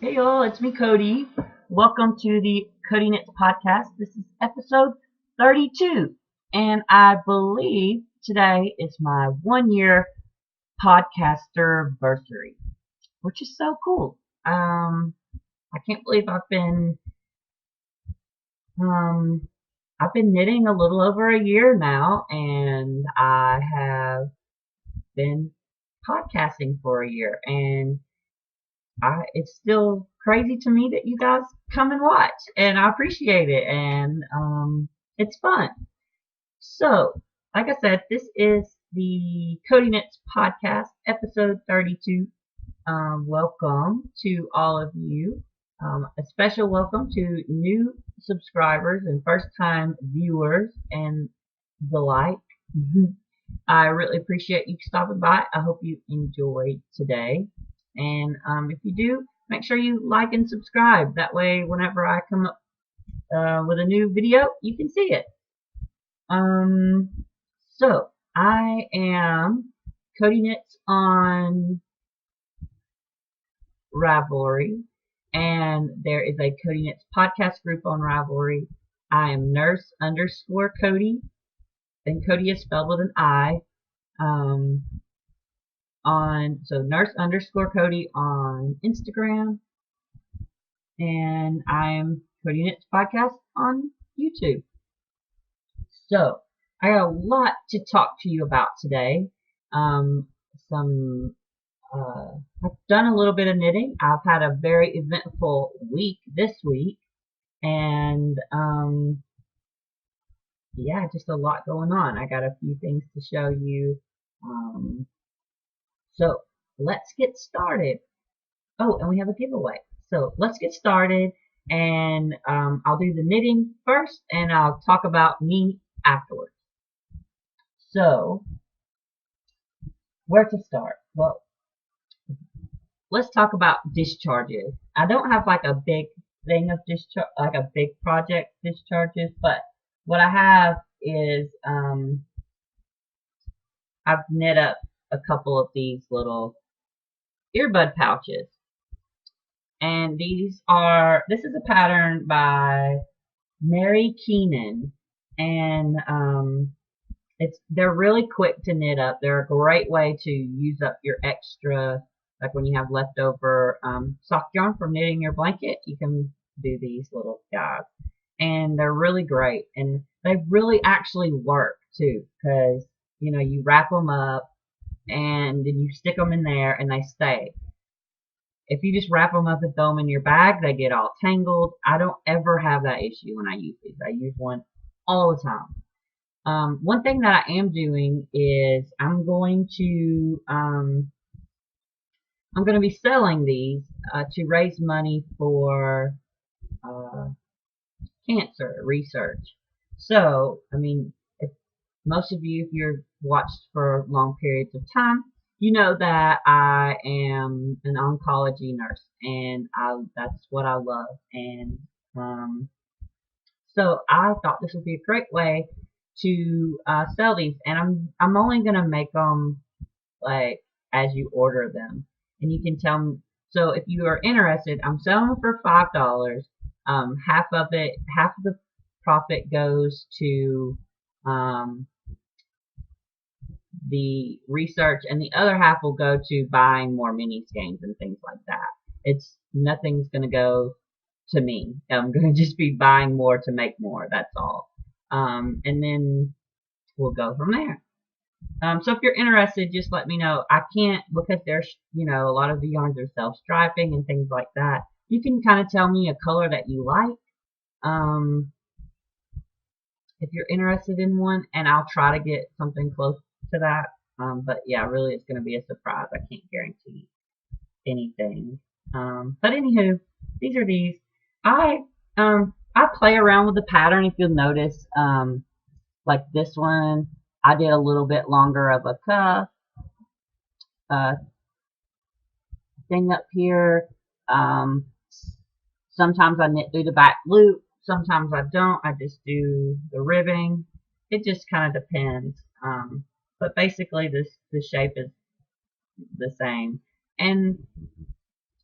Hey y'all, it's me, Cody. Welcome to the Cody Knits podcast. This is episode 32, and I believe today is my 1 year podcaster anniversary, which is so cool. I can't believe um, I've been knitting a little over a year now, and I have been podcasting for a year, and it's still crazy to me that you guys come and watch, and I appreciate it, and it's fun. So, like I said, this is the Cody Knits podcast, episode 32. Welcome to all of you. A special welcome to new subscribers and first time viewers and the like. I really appreciate you stopping by. I hope you enjoyed today. And if you do, make sure you like and subscribe. That way, whenever I come up with a new video, you can see it. Um, so, I am Cody Knits on Ravelry, and there is a Cody Knits podcast group on Ravelry. I am nurse underscore Cody, and Cody is spelled with an I. Um, so nurse underscore Cody on Instagram, and I'm Cody Knits podcast on YouTube. So I got a lot to talk to you about today. Um, some I've done a little bit of knitting. I've had a very eventful week this week, and yeah, just a lot going on. I got a few things to show you. Um, so let's get started. Oh, and we have a giveaway. So let's get started, and I'll do the knitting first, and I'll talk about me afterwards. So, where to start? Well, let's talk about discharges. I don't have like a big thing of discharge, like a big project discharges, but what I have is I've knit up a couple of these little earbud pouches. And this is a pattern by Mary Keenan, and they're really quick to knit up. They're a great way to use up your extra, like when you have leftover soft yarn from knitting your blanket, you can do these little guys, and they're really great, and they really actually work too, because you wrap them up and then you stick them in there and they stay. If you just wrap them up and throw them in your bag, they get all tangled. I don't ever have that issue when I use these. I use one all the time. One thing that I am doing is I'm going to be selling these to raise money for uh, cancer research. So, I mean, if most of you, if you've watched for long periods of time, you know that I am an oncology nurse, and that's what I love. And um, so I thought this would be a great way to sell these, and I'm only gonna make them like as you order them, and you can tell me. So if you are interested, I'm selling them for $5. Half of the profit goes to um, the research, and the other half will go to buying more mini skeins and things like that. Nothing's going to go to me. I'm going to just be buying more to make more. That's all. And then we'll go from there. So if you're interested, just let me know. I can't, because there's, a lot of the yarns are self-striping and things like that. You can kind of tell me a color that you like. If you're interested in one, and I'll try to get something close to that. But yeah, really, it's going to be a surprise. I can't guarantee anything. But anywho, these are these. I play around with the pattern. If you'll notice, like this one, I did a little bit longer of a cuff thing up here. Sometimes I knit through the back loop. Sometimes I don't. I just do the ribbing. It just kind of depends. But basically, the shape is the same. And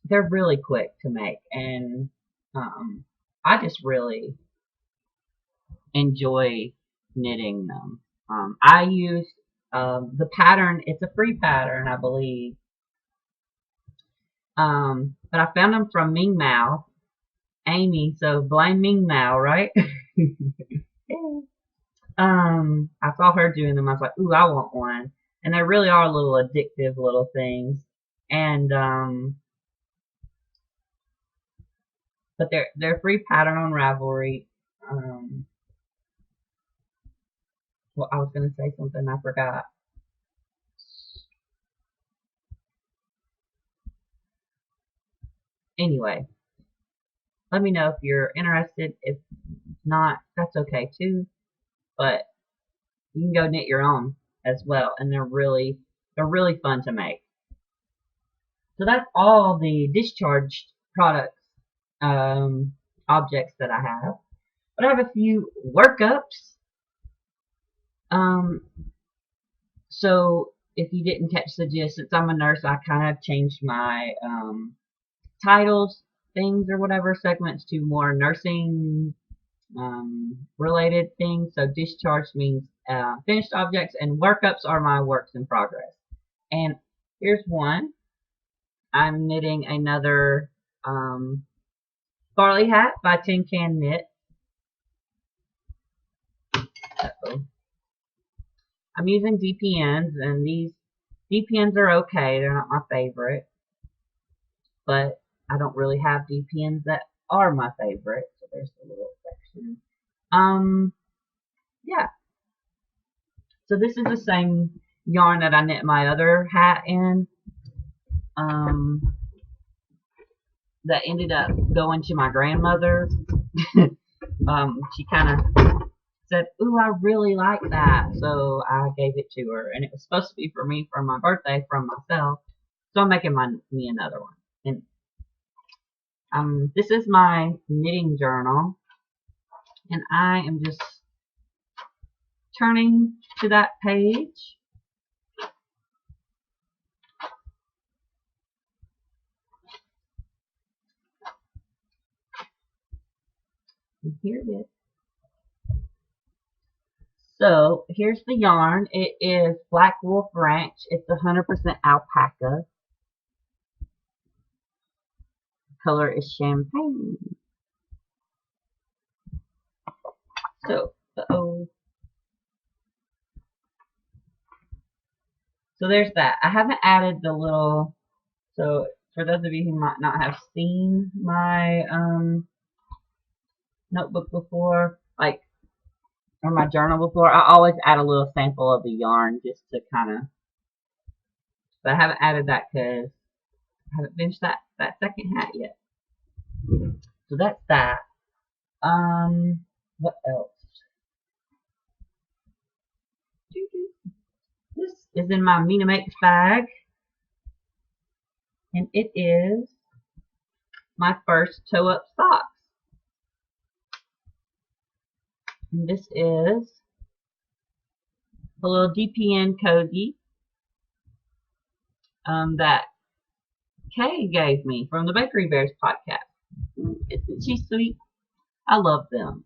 they're really quick to make, and um, I just really enjoy knitting them. I use the pattern. It's a free pattern, I believe. But I found them from Ming Mao, Amy. So blame Ming Mao, right? I saw her doing them. I was like, ooh, I want one. And they really are little addictive little things. And but they're free pattern on Ravelry. Um, well, I was gonna say something I forgot. Anyway, let me know if you're interested. If not, that's okay too. But you can go knit your own as well, and they're really fun to make. So that's all the discharged products objects that I have. But I have a few workups. Um, so if you didn't catch the gist, since I'm a nurse, I kind of changed my titles, things, or whatever segments to more nursing related things. So discharged means finished objects, and workups are my works in progress. And here's one. I'm knitting another barley hat by Tin Can Knit. Uh-oh. I'm using DPNs, and these DPNs are okay. They're not my favorite, but I don't really have DPNs that are my favorite. So there's a little section. Yeah. So this is the same yarn that I knit my other hat in. Um, that ended up going to my grandmother. She kind of said, "Ooh, I really like that," so I gave it to her, and it was supposed to be for me for my birthday from myself. So I'm making me another one, and this is my knitting journal, and I am just turning to that page. And here it is. So here's the yarn. It is Black Wolf Ranch. It's 100% alpaca. Color is champagne. So so there's that. I haven't added the little. So for those of you who might not have seen my notebook before, like or my journal before, I always add a little sample of the yarn just to kind of. But I haven't added that because I haven't finished that second hat yet. So that's that. What else? This is in my Mina Makes bag, and it is my first toe up socks. And this is a little DPN Codi that Kay gave me from the Bakery Bears podcast. Isn't she sweet? I love them.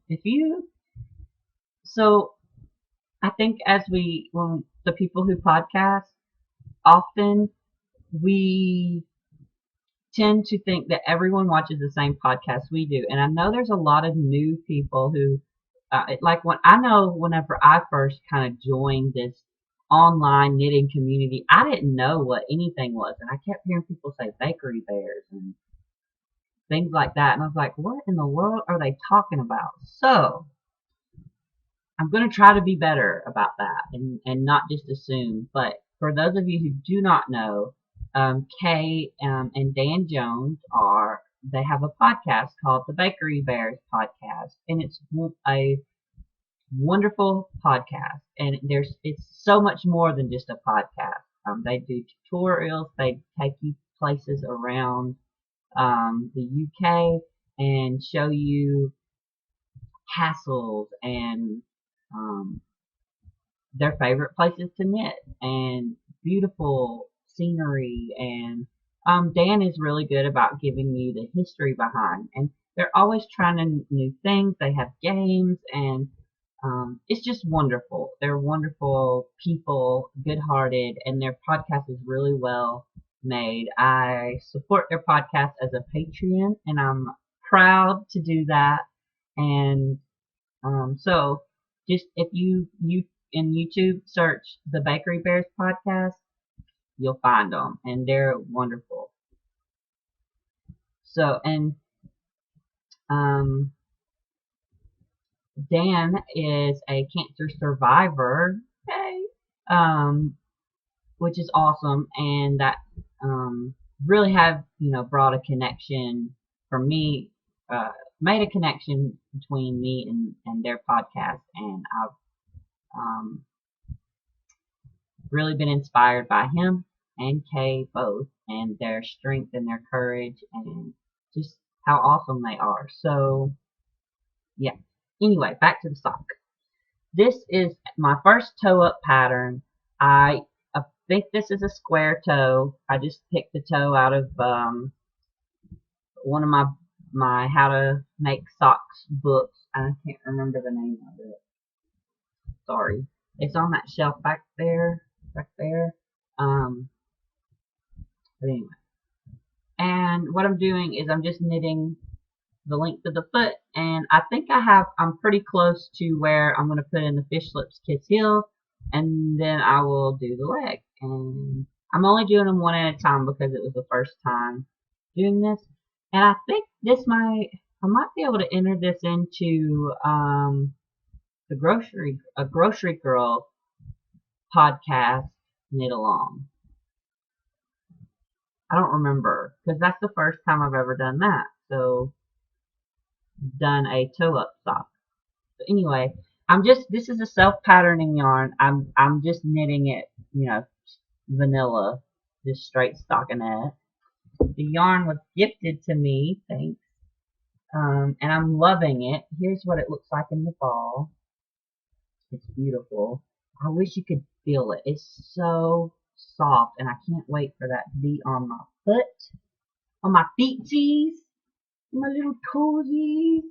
So I think when the people who podcast, often we tend to think that everyone watches the same podcast we do. And I know there's a lot of new people who, like I know whenever I first kind of joined this online knitting community, I didn't know what anything was. And I kept hearing people say Bakery Bears and things like that. And I was like, what in the world are they talking about? So I'm going to try to be better about that and not just assume. But for those of you who do not know, Kay and Dan Jones they have a podcast called the Bakery Bears Podcast, and it's a wonderful podcast. And it's so much more than just a podcast. They do tutorials. They take you places around the UK and show you castles and their favorite places to knit and beautiful scenery and Dan is really good about giving you the history behind, and they're always trying new things. They have games, and it's just wonderful. They're wonderful people, good-hearted, and their podcast is really well made. I support their podcast as a Patreon, and I'm proud to do that. And so, just if you in YouTube search the Bakery Bears podcast, you'll find them, and they're wonderful. So, and um, Dan is a cancer survivor, okay, um, which is awesome, and that really have brought a connection for me, uh, made a connection between me and their podcast, and I've um, really been inspired by him and Kay both, and their strength and their courage, and just how awesome they are. So yeah. Anyway, back to the sock. This is my first toe up pattern. I think this is a square toe. I just picked the toe out of one of my how to make socks books. I can't remember the name of it. Sorry. It's on that shelf back there. Back there. But anyway. And what I'm doing is I'm just knitting the length of the foot, and I think I'm pretty close to where I'm going to put in the fish lips kiss heel, and then I will do the leg. And I'm only doing them one at a time because it was the first time doing this, and I think I might be able to enter this into a grocery girl podcast knit along. I don't remember because that's the first time I've ever done that. So done a toe up sock. So anyway, this is a self patterning yarn. I'm just knitting it, vanilla, just straight stockinette. The yarn was gifted to me, thanks. And I'm loving it. Here's what it looks like in the ball. It's beautiful. I wish you could feel it. It's so soft, and I can't wait for that to be on my foot, on my feetsies, my little toesies.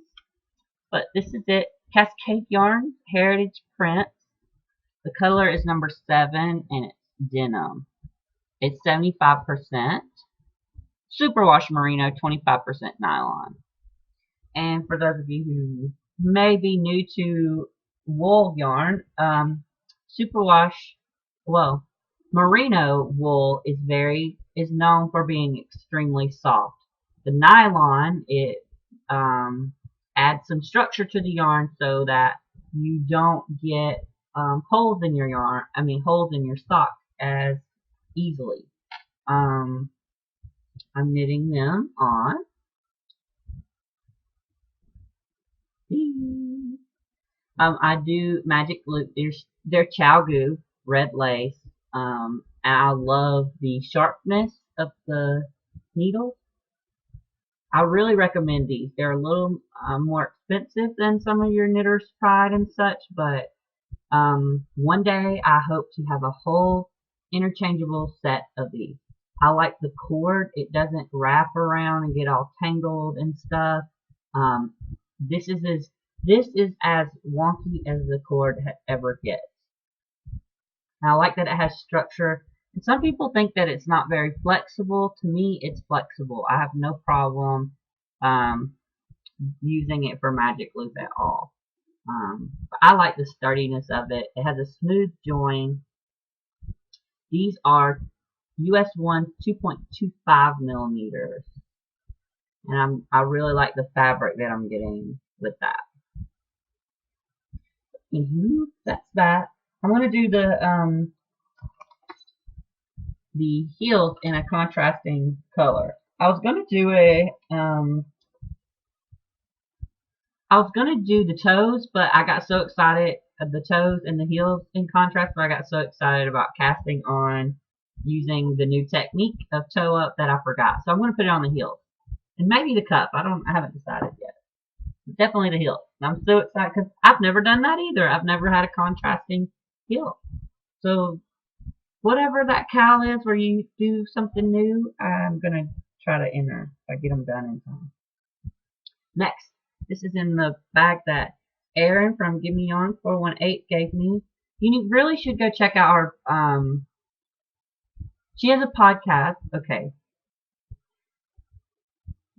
But this is it. Cascade Yarn, Heritage Prints. The color is number 7, and it's denim. It's 75% superwash merino, 25% nylon. And for those of you who may be new to wool yarn, merino wool is known for being extremely soft. The nylon, it adds some structure to the yarn so that you don't get holes in your sock as easily. I'm knitting them on. I do magic loop. They're Chalgu red lace. And I love the sharpness of the needles. I really recommend these. They're a little more expensive than some of your Knitter's Pride and such, but one day I hope to have a whole interchangeable set of these. I like the cord. It doesn't wrap around and get all tangled and stuff. This is as wonky as the cord ever gets. And I like that it has structure. And some people think that it's not very flexible. To me, it's flexible. I have no problem using it for magic loop at all. But I like the sturdiness of it. It has a smooth join. These are US 1 2.25 millimeters. And I really like the fabric that I'm getting with that. That's that. I'm going to do the heels in a contrasting color. I was going to do the toes, but I got so excited of the toes and the heels in contrast, but I got so excited about casting on using the new technique of toe up that I forgot. So I'm going to put it on the heels. And maybe the cup. I haven't decided yet. Definitely the heel. I'm so excited because I've never done that either. I've never had a contrasting heel. So whatever that cal is where you do something new, I'm gonna try to enter if I get them done in time. Next, this is in the bag that Erin from Give Me On 418 gave me. You really should go check out her. She has a podcast. Okay,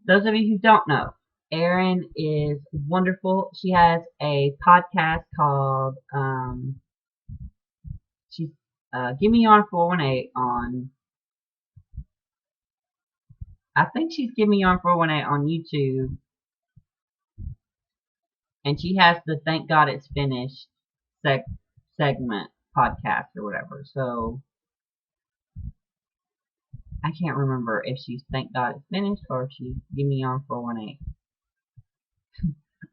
those of you who don't know, Erin is wonderful. She has a podcast called she's Give Me On 418 on. I think she's Give Me On 418 on YouTube, and she has the Thank God It's Finished segment podcast or whatever. So I can't remember if she's Thank God It's Finished or if she's Give Me On 418.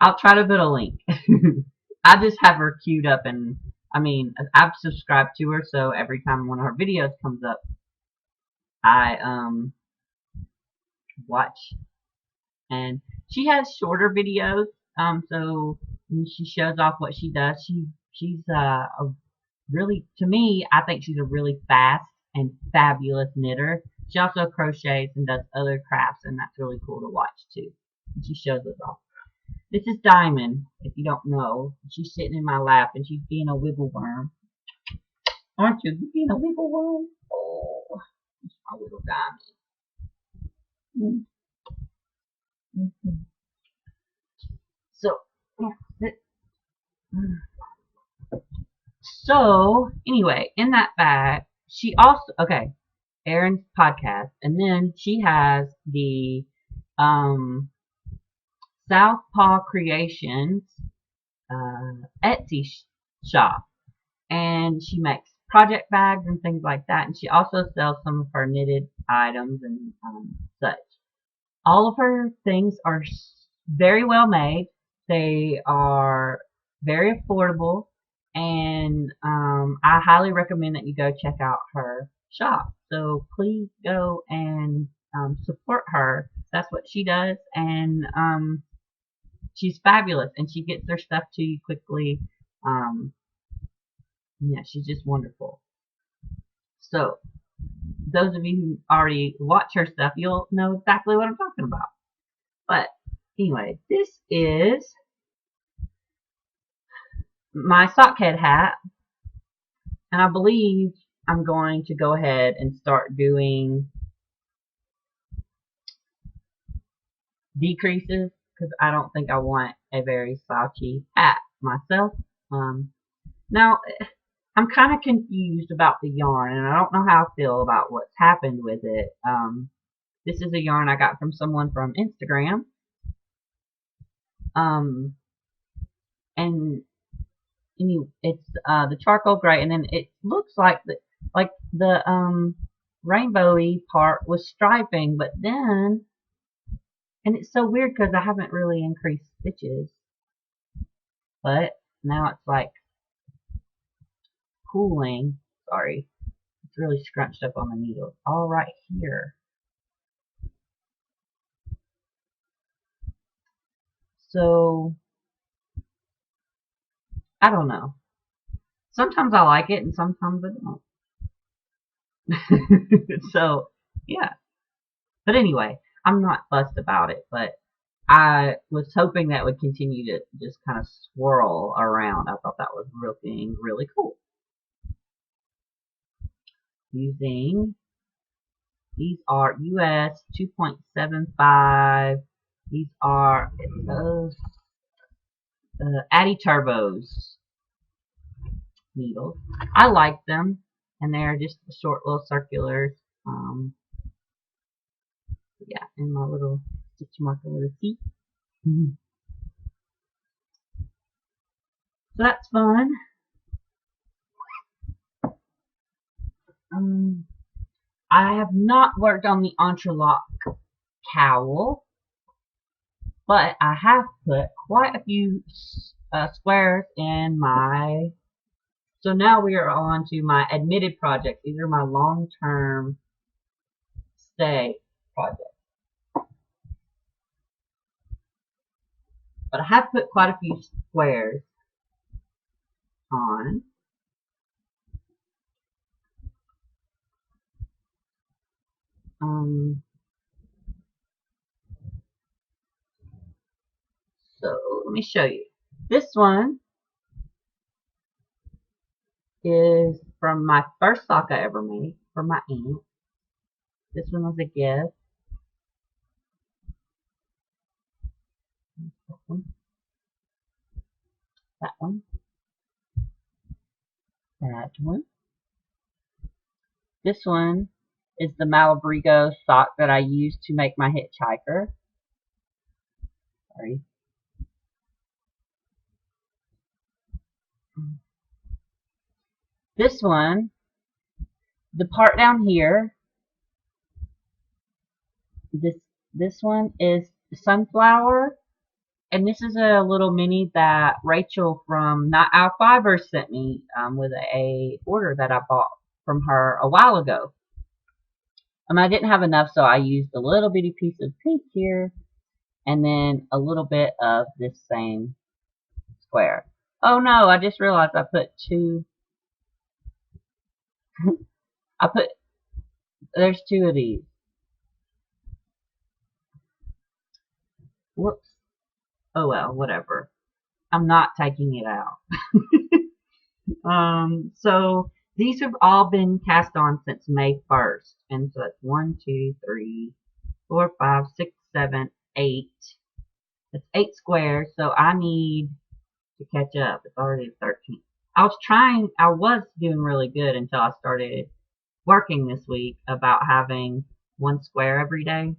I'll try to put a link. I just have her queued up, and I mean, I've subscribed to her, so every time one of her videos comes up, I watch. And she has shorter videos, so when she shows off what she does, she's a really, to me, I think she's a really fast and fabulous knitter. She also crochets and does other crafts, and that's really cool to watch too. And she shows us off. This is Diamond, if you don't know. She's sitting in my lap and she's being a wiggle worm. Aren't you? You being a wiggle worm? Oh, it's my little Diamond. Mm-hmm. So, anyway, in that bag, she also, okay, Erin's podcast, and then she has the Southpaw Creations Etsy shop, and she makes project bags and things like that, and she also sells some of her knitted items and such. All of her things are very well made. They are very affordable, and I highly recommend that you go check out her shop. So please go and support her. That's what she does, and she's fabulous, and she gets her stuff to you quickly. Yeah, she's just wonderful. So those of you who already watch her stuff, you'll know exactly what I'm talking about. But anyway, this is my sockhead hat, and I believe I'm going to go ahead and start doing decreases because I don't think I want a very slouchy hat myself. Now, I'm kind of confused about the yarn, and I don't know how I feel about what's happened with it. This is a yarn I got from someone from Instagram. And it's the charcoal gray, and then it looks like the rainbowy part was striping, but then, and it's so weird because I haven't really increased stitches, but now it's like pooling. Sorry, it's really scrunched up on the needle. All right here. So I don't know. Sometimes I like it, and sometimes I don't. So yeah. But anyway, I'm not fussed about it, but I was hoping that would continue to just kind of swirl around. I thought that was really cool. Using, these are US 2.75. These are Addy Turbos needles. I like them, and they're just short little circulars. Yeah, and my little stitch marker with a T. So that's fun. I have not worked on the entrelac cowl, but I have put quite a few squares in my. So now we are on to my admitted projects. These are my long-term stay projects. But I have put quite a few squares on. Um, so let me show you. This one is from my first sock I ever made for my aunt. This one was a gift. That one, that one. This one is the Malabrigo sock that I used to make my hitchhiker. Sorry. This one, the part down here, this this one is sunflower, and this is a little mini that Rachel from Not Our Fiber sent me with a order that I bought from her a while ago. I didn't have enough, so I used a little bitty piece of pink here, and then a little bit of this same square. Oh no, I just realized I put two. I put, there's two of these. Whoops. Oh well, whatever. I'm not taking it out. So these have all been cast on since May 1st. And so that's 1, 2, 3, 4, 5, 6, 7, 8. That's 8 squares. So I need to catch up. It's already 13. I was doing really good until I started working this week about having 1 square every day.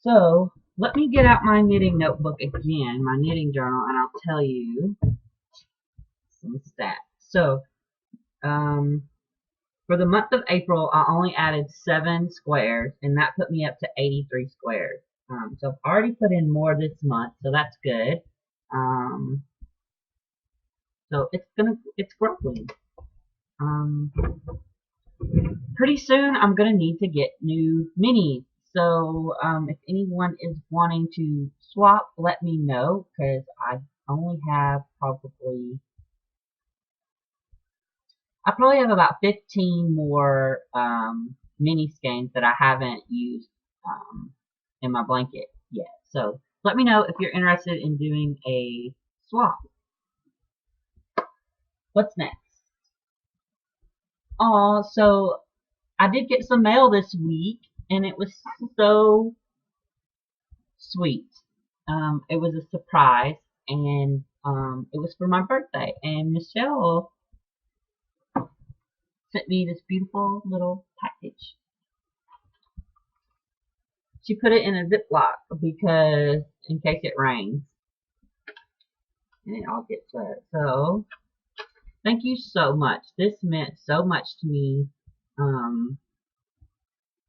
So let me get out my knitting notebook again, my knitting journal, and I'll tell you some stats. So for the month of April, I only added 7 squares, and that put me up to 83 squares. So I've already put in more this month, so that's good. So it's growing. Pretty soon I'm gonna need to get new minis. So if anyone is wanting to swap, let me know, because I only have I probably have about 15 more mini skeins that I haven't used in my blanket yet. So let me know if you're interested in doing a swap. What's next? Oh, so I did get some mail this week, and it was so sweet. It was a surprise, and it was for my birthday. And Michelle sent me this beautiful little package. She put it in a Ziploc because in case it rains, and it all gets wet. So thank you so much. This meant so much to me.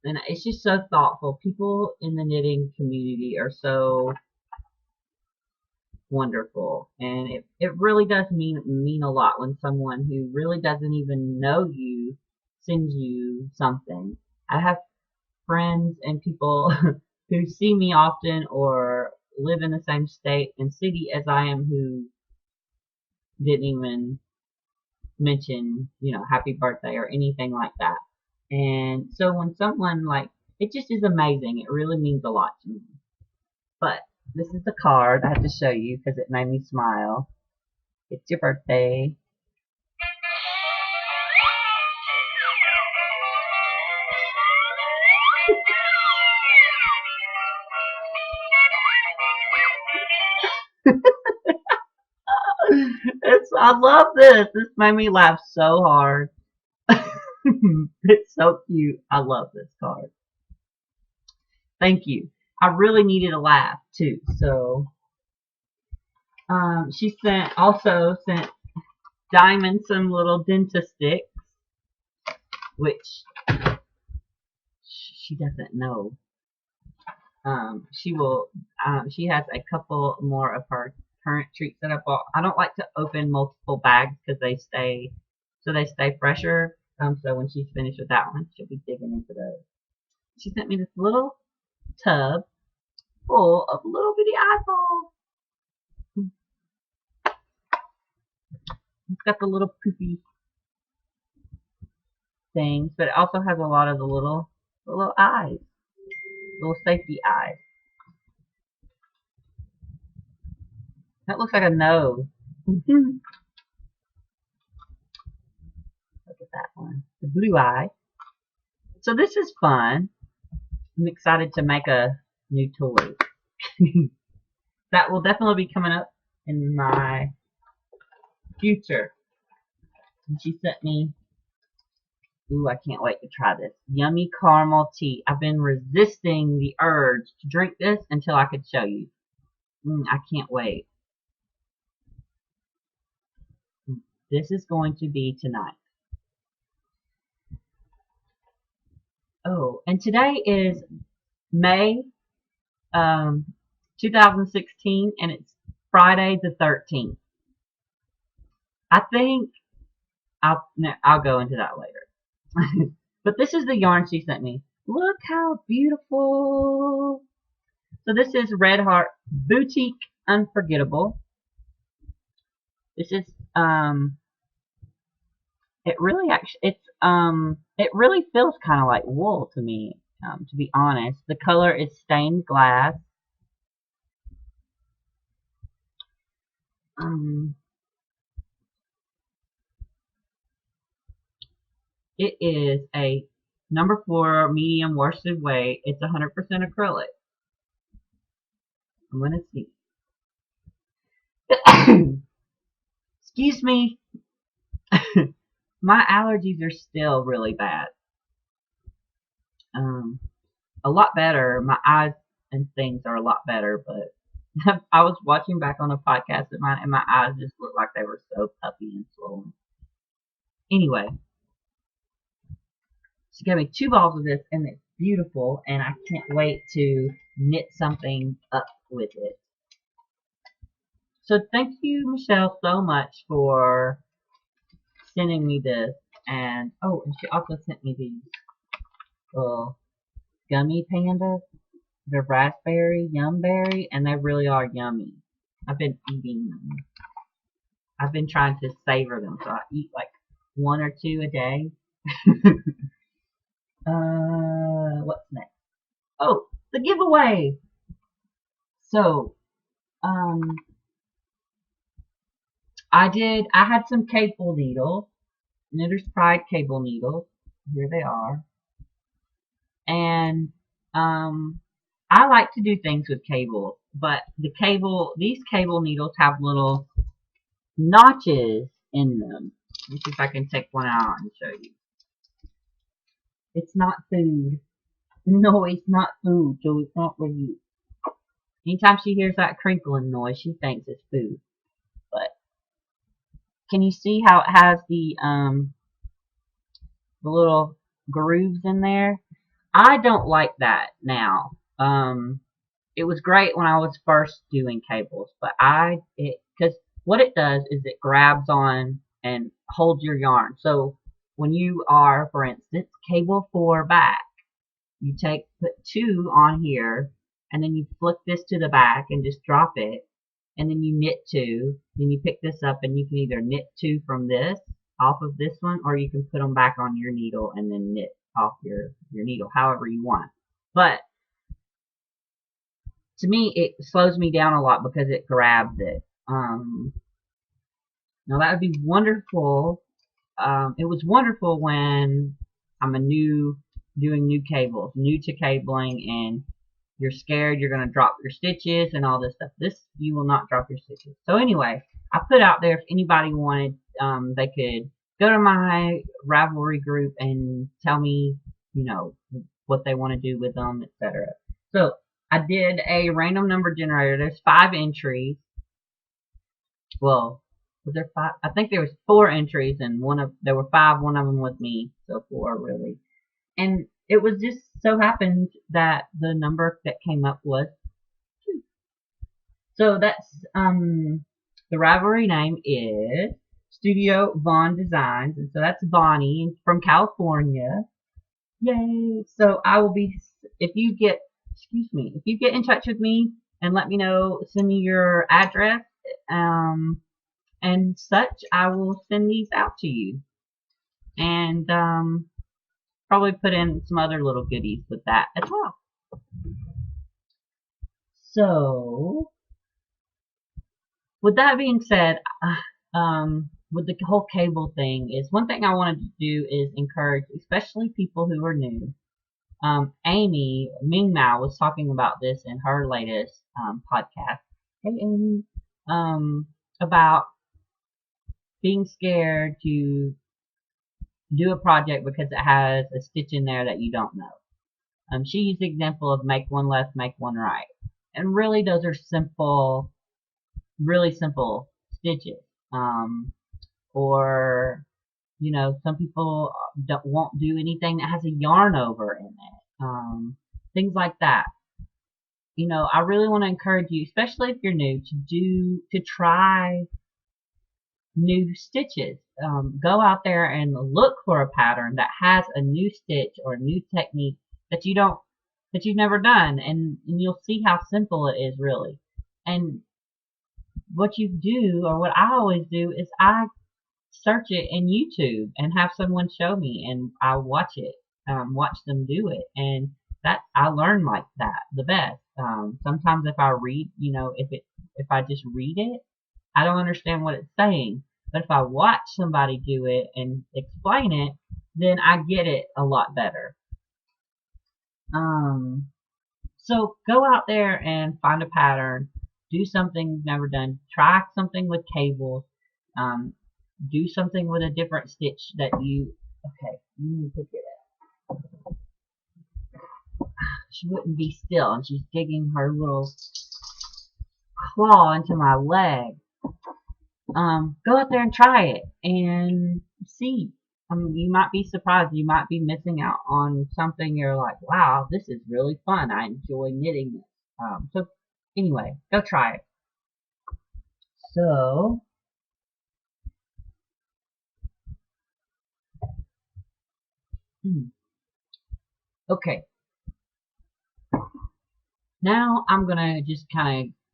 And it's just so thoughtful. People in the knitting community are so wonderful, and it really does mean a lot when someone who really doesn't even know you sends you something. I have friends and people who see me often or live in the same state and city as I am who didn't even mention, happy birthday or anything like that. And so when someone it just is amazing. It really means a lot to me. But this is the card I have to show you because it made me smile. It's your birthday. I love this. This made me laugh so hard. It's so cute. I love this card. Thank you. I really needed a laugh too. So she also sent Diamond some little dentist sticks, which she doesn't know. She will. She has a couple more of her current treats that I bought. I don't like to open multiple bags because they stay fresher. So when she's finished with that one, she'll be digging into those. She sent me this little tub full of little bitty eyeballs. It's got the little poopy things, but it also has a lot of the little eyes, little safety eyes. That looks like a nose. Look at that one, the blue eye. So this is fun. I'm excited to make a new toy. That will definitely be coming up in my future. And she sent me, ooh, I can't wait to try this. Yummy caramel tea. I've been resisting the urge to drink this until I could show you. I can't wait. This is going to be tonight. Oh, and today is May 2016, and it's Friday the 13th. I think I'll go into that later. But this is the yarn she sent me. Look how beautiful. So this is Red Heart Boutique Unforgettable. This is it really feels kind of like wool to me, to be honest. The color is stained glass. It is a number 4 medium worsted weight. It's 100% acrylic. I'm gonna see. Excuse me. My allergies are still really bad. A lot better. My eyes and things are a lot better, but I was watching back on a podcast of mine, and my eyes just looked like they were so puffy and swollen. Anyway, she gave me 2 balls of this, and it's beautiful, and I can't wait to knit something up with it. So thank you, Michelle, so much for sending me this. And oh, and she also sent me these little gummy pandas. They're raspberry, yumberry, and they really are yummy. I've been eating them. I've been trying to savor them, so I eat like 1 or 2 a day. What's next? Oh, the giveaway. So, I had some cable needles, Knitter's Pride cable needles. Here they are. And, I like to do things with cable, but these cable needles have little notches in them. Let's see if I can take one out and show you. It's not food. No, it's not food, so it's not for you. Anytime she hears that crinkling noise, she thinks it's food. But can you see how it has the little grooves in there? I don't like that now. It was great when I was first doing cables, but because what it does is it grabs on and holds your yarn. So when you are, for instance, cable 4 back, you put 2 on here, and then you flick this to the back and just drop it, and then you knit 2, then you pick this up, and you can either knit 2 from this off of this one, or you can put them back on your needle and then knit off your needle, however you want. But to me, it slows me down a lot because it grabs it. Now that would be wonderful. It was wonderful when I'm doing new cables, new to cabling, and you're scared you're going to drop your stitches and all this stuff. This, you will not drop your stitches. So anyway, I put out there if anybody wanted, they could go to my Ravelry group and tell me, what they want to do with them, etc. So I did a random number generator. There's 5 entries. Well, was there 5? I think there was 4 entries, and there were 5. One of them was me, so 4 really. And it was just so happened that the number that came up was 2. So that's the Ravelry name is Studio Vaughn Designs, and so that's Bonnie from California. Yay! So I will be, if you get in touch with me and let me know, send me your address and such, I will send these out to you. And probably put in some other little goodies with that as well. So, with that being said, with the whole cable thing, is one thing I wanted to do is encourage, especially people who are new. Amy Ming Mao was talking about this in her latest podcast. Hey, Amy, about being scared to do a project because it has a stitch in there that you don't know. She used the example of make one left, make one right, and really those are simple, really simple stitches. Or some people won't do anything that has a yarn over in it. Things like that. I really want to encourage you, especially if you're new, to try new stitches. Go out there and look for a pattern that has a new stitch or a new technique that you've never done, and you'll see how simple it is really. And what you do, or what I always do, is I search it in YouTube and have someone show me, and I watch it, watch them do it, and that I learn like that the best. Sometimes if I read, if I just read it, I don't understand what it's saying. But if I watch somebody do it and explain it, then I get it a lot better. So go out there and find a pattern, do something you've never done, try something with cables, um, do something with a different stitch that okay, you need to pick it up. She wouldn't be still, and she's digging her little claw into my leg. Go out there and try it and see. You might be surprised. You might be missing out on something. You're like, wow, this is really fun. I enjoy knitting this. So anyway, go try it. So, okay. Now I'm gonna just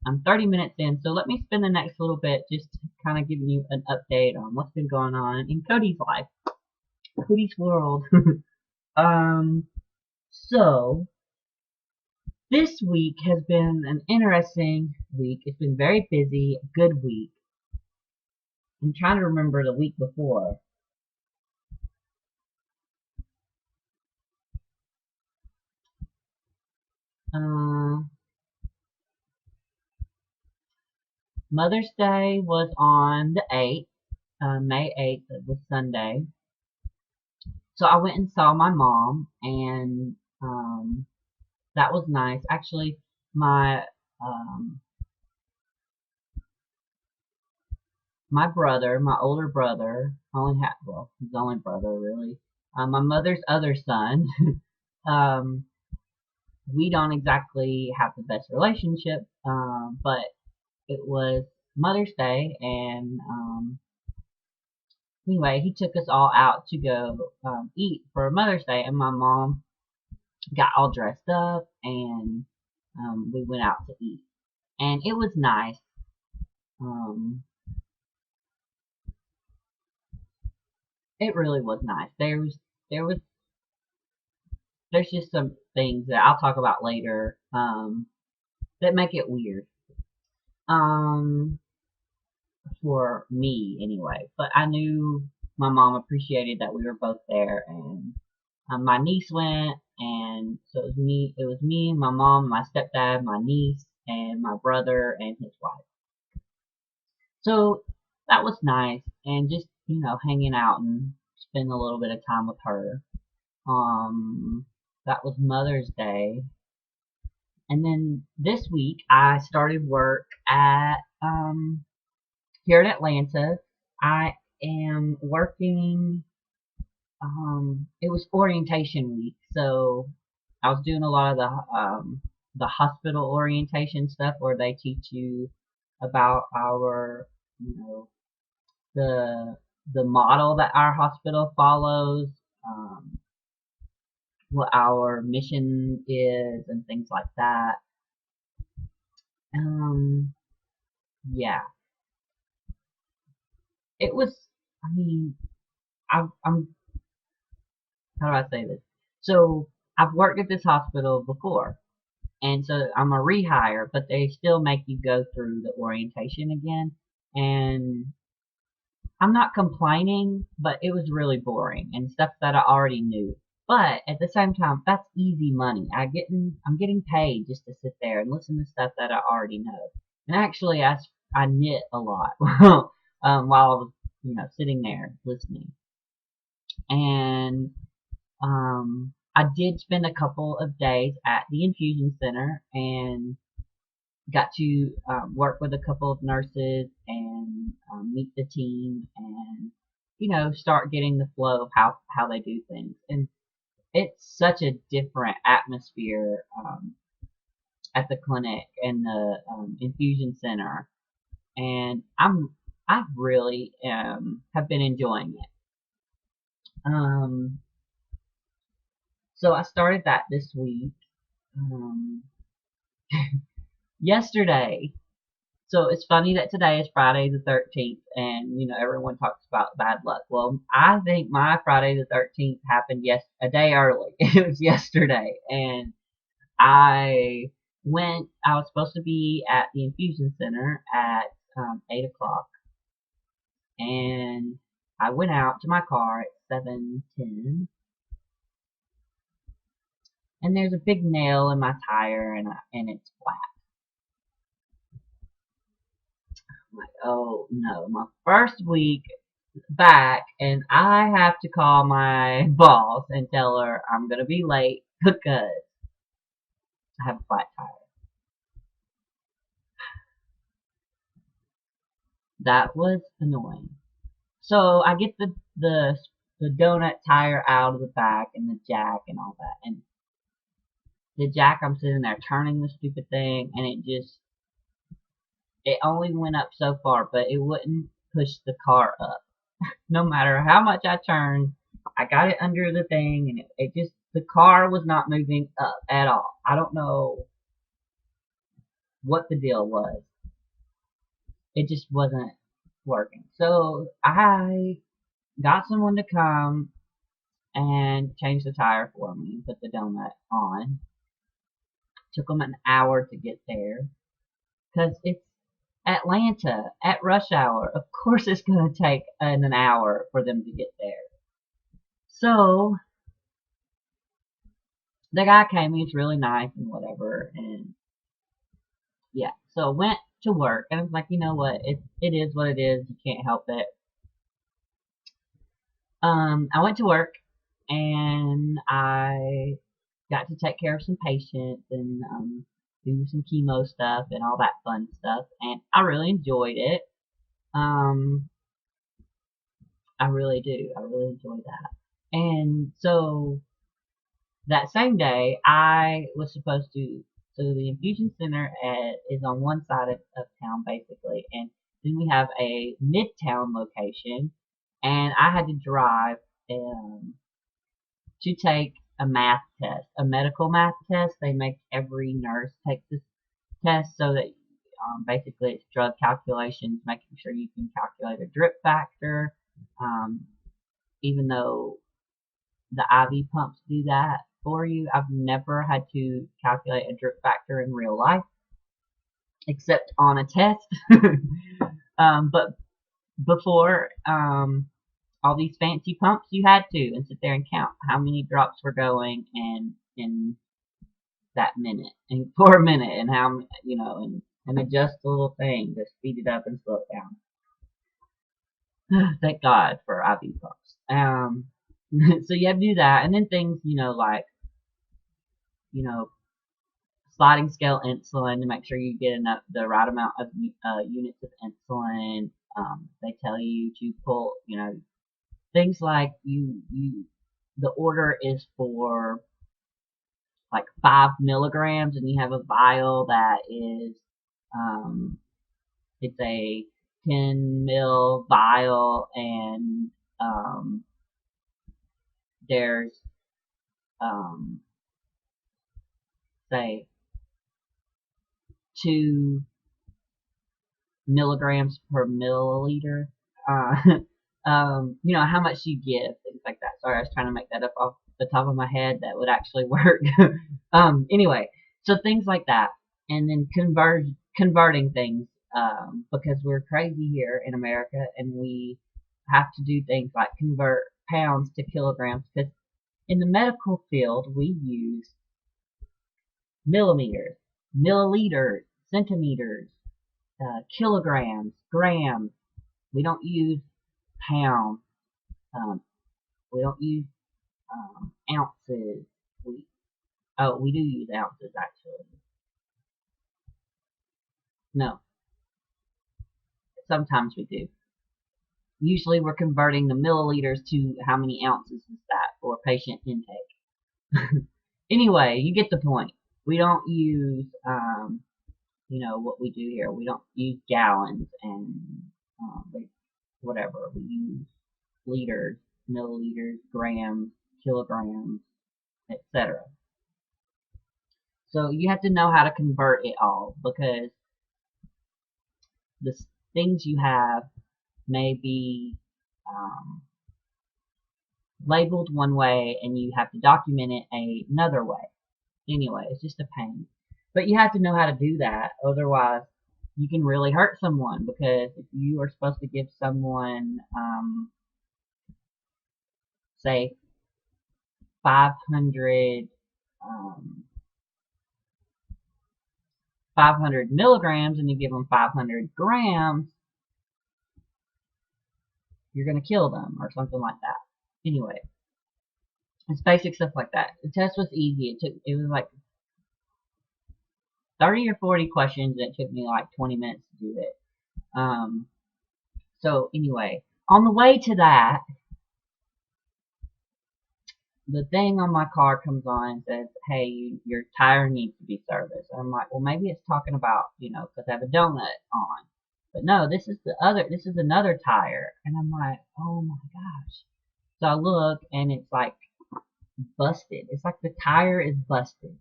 I'm 30 minutes in, so let me spend the next little bit just kind of giving you an update on what's been going on in Codi's life, Codi's world. So this week has been an interesting week. It's been very busy, good week. I'm trying to remember the week before. Uh, Mother's Day was on the 8th, May 8th. It was Sunday. So I went and saw my mom, and that was nice. Actually, my um, my brother, my older brother, he's the only brother really. My mother's other son. um, we don't exactly have the best relationship, but it was Mother's Day, and anyway, he took us all out to go eat for Mother's Day, and my mom got all dressed up, and we went out to eat, and it was nice. Um, it really was nice. There was there's just some things that I'll talk about later that make it weird. Um, for me anyway. But I knew my mom appreciated that we were both there, and my niece went, and so it was me, my mom, my stepdad, my niece, and my brother and his wife. So that was nice, and just hanging out and spend a little bit of time with her. That was Mother's Day, and then this week I started work at here in Atlanta. I am working. It was orientation week, so I was doing a lot of the hospital orientation stuff where they teach you about our, the model that our hospital follows, what our mission is, and things like that. Yeah, it was. I mean, I'm how do I say this? So I've worked at this hospital before, and so I'm a rehire, but they still make you go through the orientation again. And I'm not complaining, but it was really boring and stuff that I already knew. But at the same time, that's easy money. I'm getting paid just to sit there and listen to stuff that I already know. And actually, I knit a lot while I was, sitting there listening. And I did spend a couple of days at the infusion center and got to work with a couple of nurses and meet the team and start getting the flow of how they do things. And it's such a different atmosphere at the clinic and the infusion center, and I really have been enjoying it. um, so I started that this week. um, Yesterday. So it's funny that today is Friday the 13th, and everyone talks about bad luck. Well, I think my Friday the 13th happened a day early. It was yesterday, and I I was supposed to be at the infusion center at 8 o'clock, and I went out to my car at 7:10, and there's a big nail in my tire, and it's flat. I'm like, oh no, my first week back, and I have to call my boss and tell her I'm gonna be late because I have a flat tire. That was annoying. So I get the donut tire out of the back and the jack and all that, and the jack, I'm sitting there turning the stupid thing, and it only went up so far, but it wouldn't push the car up. No matter how much I turned, I got it under the thing, and it just, the car was not moving up at all. I don't know what the deal was. It just wasn't working. So I got someone to come and change the tire for me and put the donut on. Took them an hour to get there because it's Atlanta at rush hour. Of course, it's going to take an hour for them to get there. So the guy came. He was really nice and whatever, and yeah. So I went to work, and I was like, you know what? It is what it is. You can't help it. I went to work, and I got to take care of some patients and do some chemo stuff and all that fun stuff, and I really enjoyed it. Um, I really do. I really enjoy that. And so that same day, I was supposed to. So the infusion center is on one side of town, basically, and then we have a midtown location, and I had to drive um, to take a math test, a medical math test. They make every nurse take this test so that basically it's drug calculations, making sure you can calculate a drip factor, um, even though the IV pumps do that for you. I've never had to calculate a drip factor in real life, except on a test. But before, all these fancy pumps, you had to and sit there and count how many drops were going and in that minute and for a minute, and how and adjust the little thing to speed it up and slow it down. Thank God for IV pumps. So you have to do that, and then things like you know sliding scale insulin to make sure you get enough the right amount of units of insulin. They tell you to pull things like the order is for like 5 milligrams, and you have a vial that is um, it's a 10 ml vial, and there's um, say 2 milligrams per milliliter. How much you give, things like that. Sorry, I was trying to make that up off the top of my head that would actually work. Anyway, so things like that, and then converting things, because we're crazy here in America, and we have to do things like convert pounds to kilograms. Because in the medical field, we use millimeters, milliliters, centimeters, kilograms, grams. We don't use pounds. Um, we don't use ounces. We do use ounces actually. No, sometimes we do. Usually we're converting the milliliters to how many ounces is that for patient intake. Anyway, you get the point. We don't use, what we do here. We don't use gallons and whatever. We use liters, milliliters, grams, kilograms, etc. So you have to know how to convert it all, because the things you have may be um, labeled one way and you have to document it another way. Anyway, it's just a pain. But you have to know how to do that, otherwise you can really hurt someone, because if you are supposed to give someone, say, 500 um, 500 milligrams and you give them 500 grams, you're going to kill them or something like that. Anyway, it's basic stuff like that. The test was easy. It was like 30 or 40 questions, and it took me like 20 minutes to do it. So anyway, on the way to that, the thing on my car comes on and says, "Hey, your tire needs to be serviced." And I'm like, well, maybe it's talking about, because I have a donut on. But no, this is another tire. And I'm like, oh my gosh. So I look and it's like busted. It's like the tire is busted.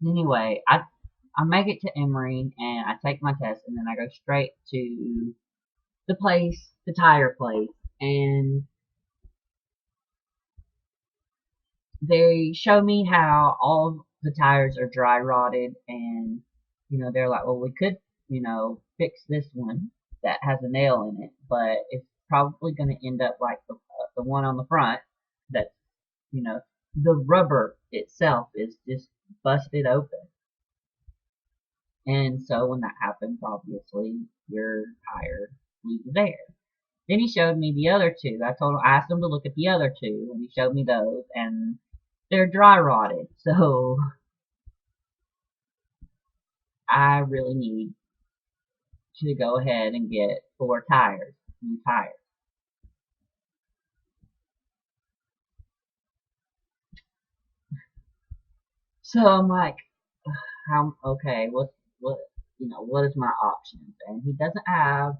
Anyway, I make it to Emory and I take my test, and then I go straight to the tire place, and they show me how all the tires are dry rotted, and they're like, well, we could fix this one that has a nail in it, but it's probably going to end up like the one on the front that's the rubber itself is just busted open. And so when that happens, obviously your tire loses air. Then he showed me the other two. I asked him to look at the other two, and he showed me those, and they're dry rotted. So I really need to go ahead and get 4 tires, new tires. So I'm like, okay, what is my options? And he doesn't have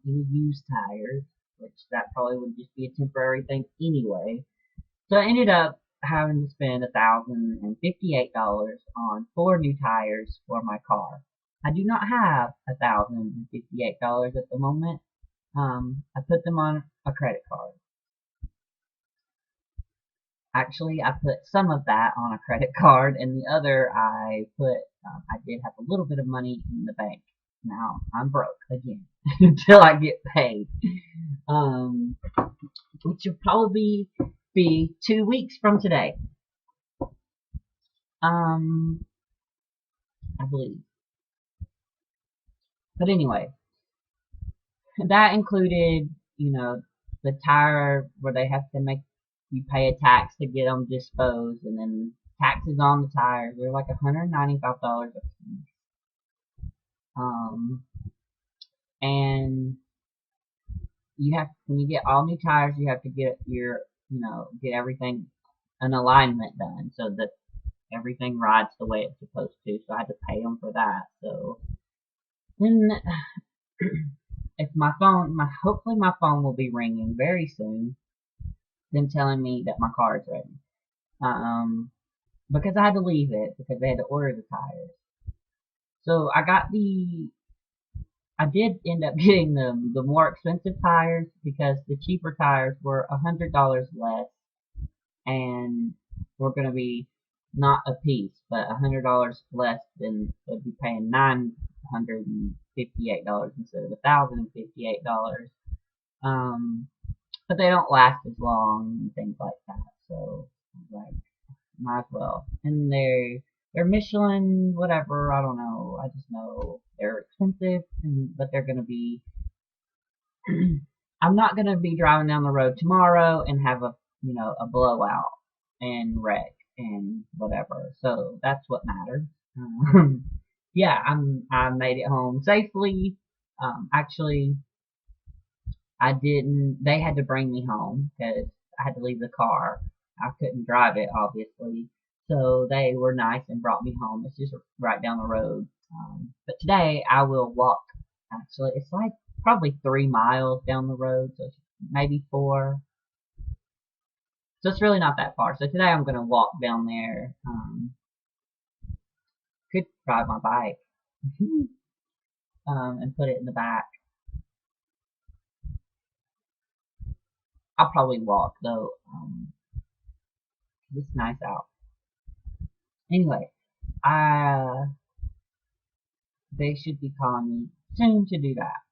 any used tires, which that probably would just be a temporary thing anyway. So I ended up having to spend $1,058 on 4 new tires for my car. I do not have $1,058 at the moment. I put them on a credit card. Actually, I put some of that on a credit card, and the other I did have a little bit of money in the bank. Now I'm broke again until I get paid, um, which will probably be 2 weeks from today. I believe. But anyway, that included, the tire where they have to make you pay a tax to get them disposed, and then taxes on the tires. They're like $195 a piece. And when you get all new tires, you have to get get everything an alignment done so that everything rides the way it's supposed to. So I had to pay them for that. So then, if hopefully my phone will be ringing very soon, them telling me that my car is ready. Because I had to leave it because they had to order the tires. So I got the I did end up getting the more expensive tires because the cheaper tires were $100 less and were going to be not a piece, but $100 less than would be paying $958 instead of $1,058. Um, but they don't last as long and things like that. So like, might as well. And they're Michelin, whatever. I don't know. I just know they're expensive, but they're gonna be. I'm not gonna be driving down the road tomorrow and have a blowout and wreck and whatever. So that's what matters. Um, yeah, I made it home safely. Actually, I didn't. They had to bring me home because I had to leave the car. I couldn't drive it, obviously. So they were nice and brought me home. It's just right down the road. But today I will walk. Actually, it's like probably 3 miles down the road, so maybe 4. So it's really not that far. So today I'm gonna walk down there. Could ride my bike and put it in the back. I'll probably walk though. It's nice out. Anyway, I they should be calling me soon to do that.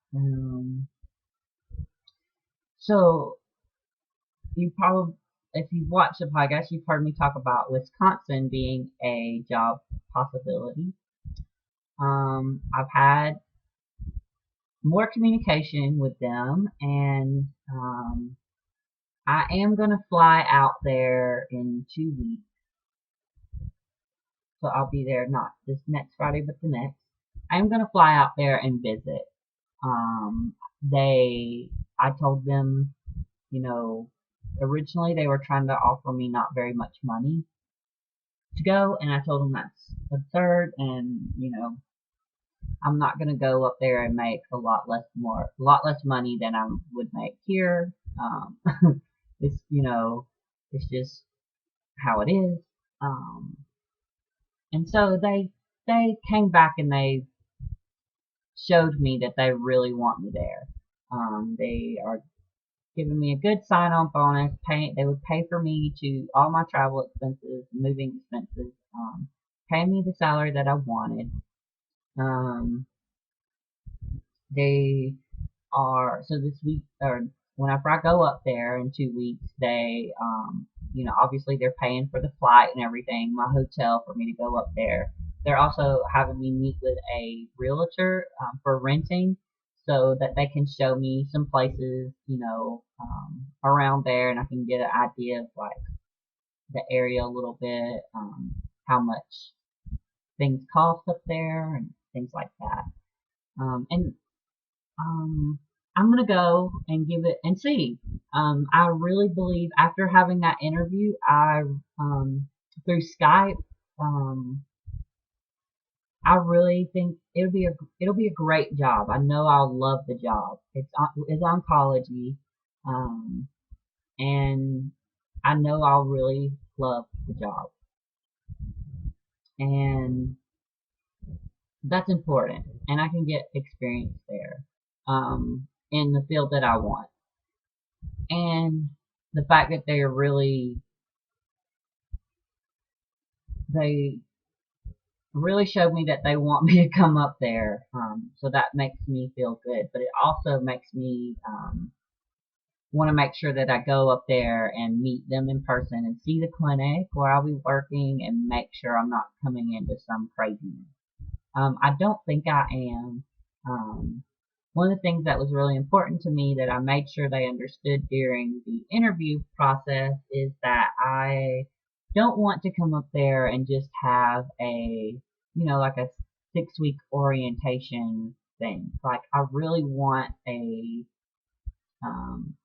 So you probably, if you've watched the podcast, you've heard me talk about Wisconsin being a job possibility. I've had more communication with them, and I am gonna fly out there in 2 weeks. So I'll be there not this next Friday, but the next. I'm gonna fly out there and visit. Um, I told them, you know, originally they were trying to offer me not very much money to go, and I told them that's absurd, and I'm not gonna go up there and make a lot less money than I would make here. It's it's just how it is. Um, and so they came back and they showed me that they really want me there. They are giving me a good sign-on bonus. They would pay for me to all my travel expenses, moving expenses, pay me the salary that I wanted. Um, they are so this week or whenever I go up there in 2 weeks, they obviously they're paying for the flight and everything, my hotel for me to go up there. They're also having me meet with a realtor for renting so that they can show me some places, around there, and I can get an idea of like the area a little bit, how much things cost up there and things like that. And um, I'm gonna go and give it and see. I really believe after having that interview, I through Skype, um, I really think it'll be a great job. I know I'll love the job. It's oncology, um, and I know I'll really love the job, and that's important. And I can get experience there, in the field that I want. And the fact that they really showed me that they want me to come up there. So that makes me feel good, but it also makes me want to make sure that I go up there and meet them in person and see the clinic where I'll be working and make sure I'm not coming into some craziness. I don't think I am. One of the things that was really important to me that I made sure they understood during the interview process is that I don't want to come up there and just have like a 6 week orientation thing. Like I really want um,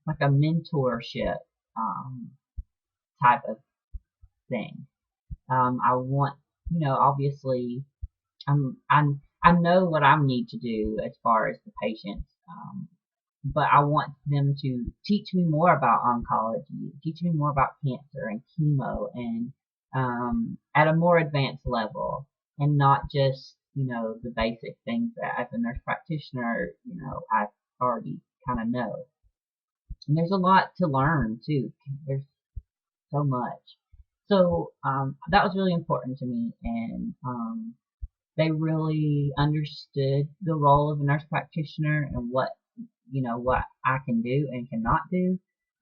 like a mentorship, um, type of thing. I want, obviously I know what I need to do as far as the patients, but I want them to teach me more about oncology, teach me more about cancer and chemo, and at a more advanced level, and not just the basic things that as a nurse practitioner, I already kind of know. And there's a lot to learn too. There's so much. So that was really important to me, and they really understood the role of a nurse practitioner and what I can do and cannot do.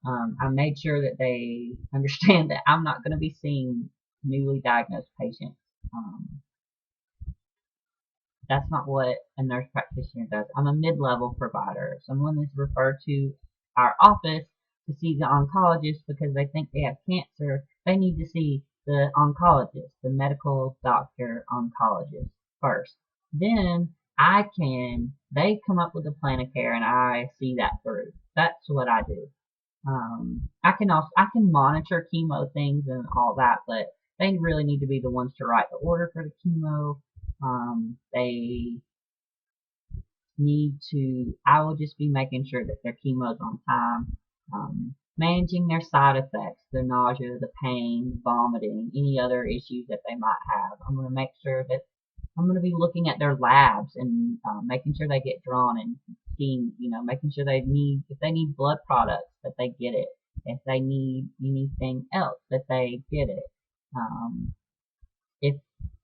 I made sure that they understand that I'm not going to be seeing newly diagnosed patients. Um, that's not what a nurse practitioner does. I'm a mid-level provider. Someone is referred to our office to see the oncologist because they think they have cancer. They need to see the oncologist, the medical doctor oncologist first. Then they come up with a plan of care and I see that through. That's what I do. I can monitor chemo things and all that, but they really need to be the ones to write the order for the chemo. They need to, I will just be making sure that their chemo's on time, managing their side effects, the nausea, the pain, vomiting, any other issues that they might have. I'm going to make sure that I'm going to be looking at their labs and making sure they get drawn and seeing, making sure if they need blood products, that they get it. If they need anything else, that they get it. If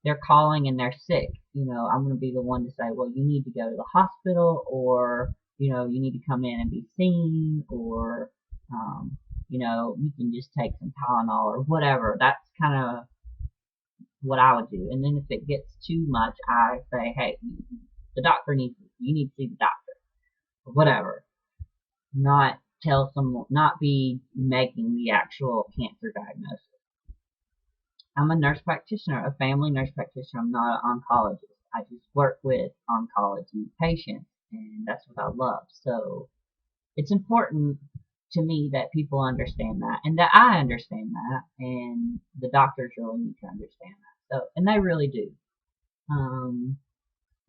they're calling and they're sick, I'm going to be the one to say, well, you need to go to the hospital, or, you need to come in and be seen, or, you can just take some Tylenol or whatever. That's kind of what I would do. And then if it gets too much, I say, hey, you need to see the doctor, or whatever. Not be making the actual cancer diagnosis. I'm a nurse practitioner, a family nurse practitioner. I'm not an oncologist. I just work with oncology patients, and that's what I love. So it's important to me that people understand that, and that I understand that, and the doctors really need to understand that. So, and they really do. Um,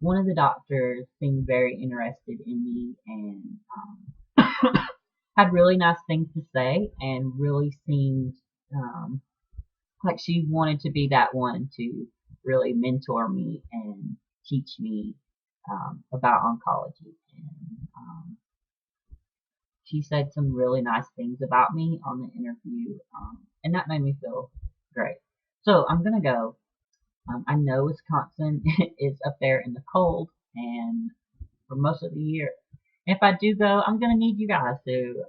One of the doctors seemed very interested in me, and had really nice things to say, and really seemed um, like she wanted to be that one to really mentor me and teach me about oncology. And she said some really nice things about me on the interview, and that made me feel great. So I'm gonna go. I know Wisconsin is up there in the cold, and for most of the year. If I do go, I'm gonna need you guys to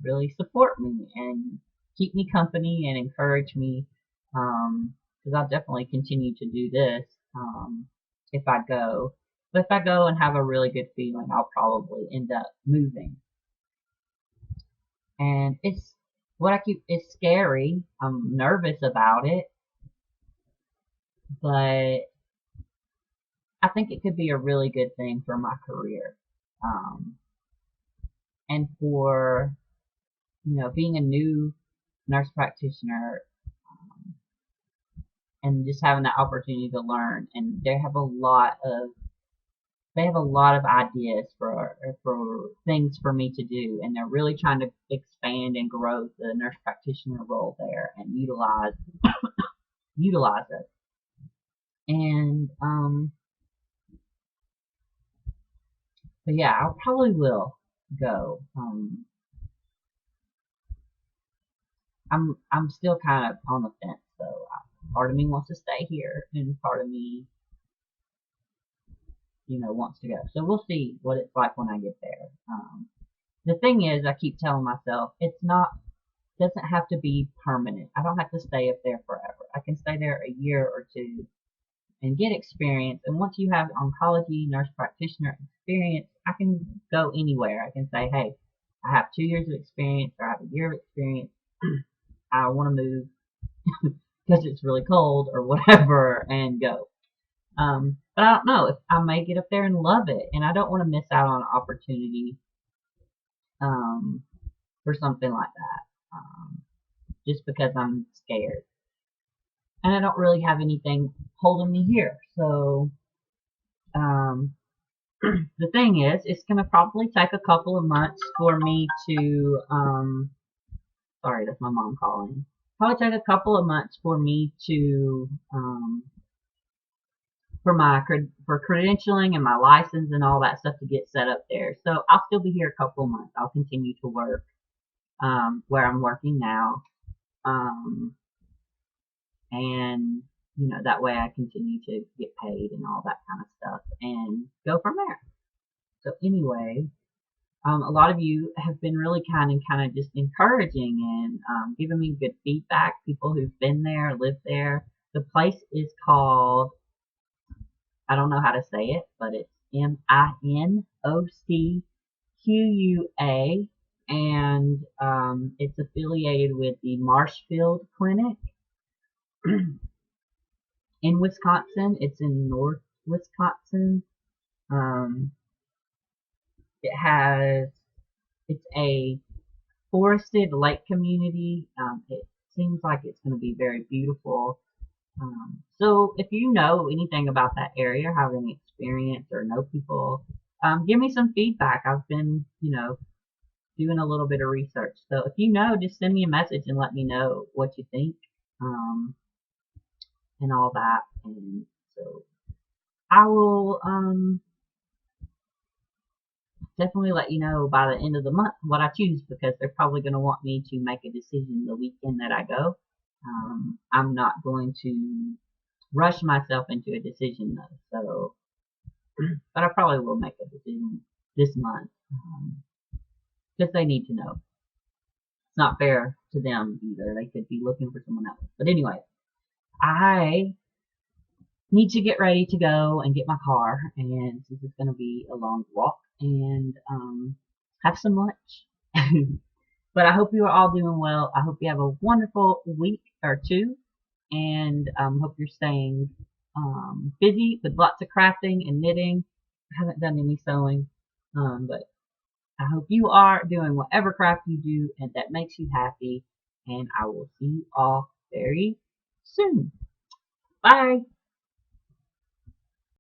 really support me and keep me company and encourage me, because I'll definitely continue to do this if I go. But if I go and have a really good feeling, I'll probably end up moving. And it's scary. I'm nervous about it, but I think it could be a really good thing for my career. Um, and for, being a new nurse practitioner, and just having the opportunity to learn. And they have a lot of ideas for things for me to do, and they're really trying to expand and grow the nurse practitioner role there and utilize it. And but yeah, I probably will go. I'm still kind of on the fence, though. Part of me wants to stay here, and part of me, wants to go. So we'll see what it's like when I get there. The thing is, I keep telling myself doesn't have to be permanent. I don't have to stay up there forever. I can stay there a year or two and get experience. And once you have oncology nurse practitioner experience, I can go anywhere. I can say, hey, I have 2 years of experience, or I have a year of experience. I want to move because it's really cold or whatever, and go. But I don't know if I may get up there and love it, and I don't want to miss out on an opportunity um, for something like that, just because I'm scared, and I don't really have anything holding me here. So um, the thing is, it's gonna probably take a couple of months for me to. Sorry, that's my mom calling. Probably take a couple of months for me to for for credentialing and my license and all that stuff to get set up there. So I'll still be here a couple of months. I'll continue to work where I'm working now, um, and that way I continue to get paid and all that kind of stuff and go from there. So anyway, a lot of you have been really kind and kind of just encouraging and giving me good feedback. People who've been there, lived there. The place is called, I don't know how to say it, but it's Minocqua, and it's affiliated with the Marshfield Clinic in Wisconsin. It's in North Wisconsin. Um, it's a forested lake community. It seems like it's going to be very beautiful. So if you know anything about that area, have any experience or know people, give me some feedback. I've been, doing a little bit of research. So if you know, just send me a message and let me know what you think, and all that. And so I will, definitely let you know by the end of the month what I choose, because they're probably going to want me to make a decision the weekend that I go. I'm not going to rush myself into a decision though. So, but I probably will make a decision this month, because they need to know. It's not fair to them either. They could be looking for someone else. But anyway, I need to get ready to go and get my car, and since it's going to be a long walk, and have some lunch. But I hope you are all doing well. I hope you have a wonderful week or two, and hope you're staying busy with lots of crafting and knitting. I haven't done any sewing, but I hope you are doing whatever craft you do and that makes you happy. And I will see you all very soon. Bye.